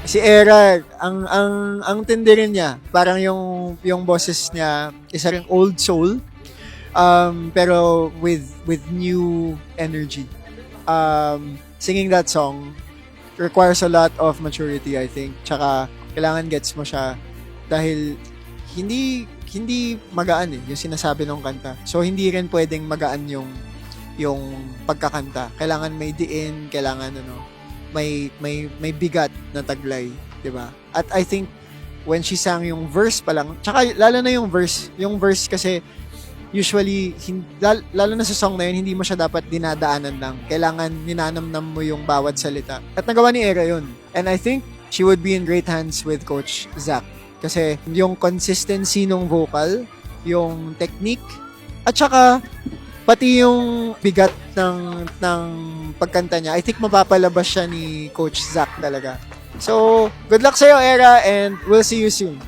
Si Era, ang tindi rin niya. Parang yung boses niya, isa ring old soul, pero with new energy. Singing that song requires a lot of maturity, I think. Tsaka kailangan gets mo siya dahil hindi magaan yung sinasabi ng kanta. So hindi rin pwedeng magaan yung pagkakanta. Kailangan may diin, kailangan may bigat na taglay, 'di ba? At I think when she sang yung verse pa lang, tsaka lalo na yung verse kasi usually lalo na sa song na yun, hindi mo siya dapat dinadaanan lang. Kailangan ninanamnam mo yung bawat salita. At nagawa ni Era yun. And I think she would be in great hands with Coach Zach. Kasi yung consistency ng vocal, yung technique, at saka pati yung bigat ng pagkanta niya, I think mapapalabas siya ni Coach Zach talaga. So, good luck sa'yo, Era, and we'll see you soon.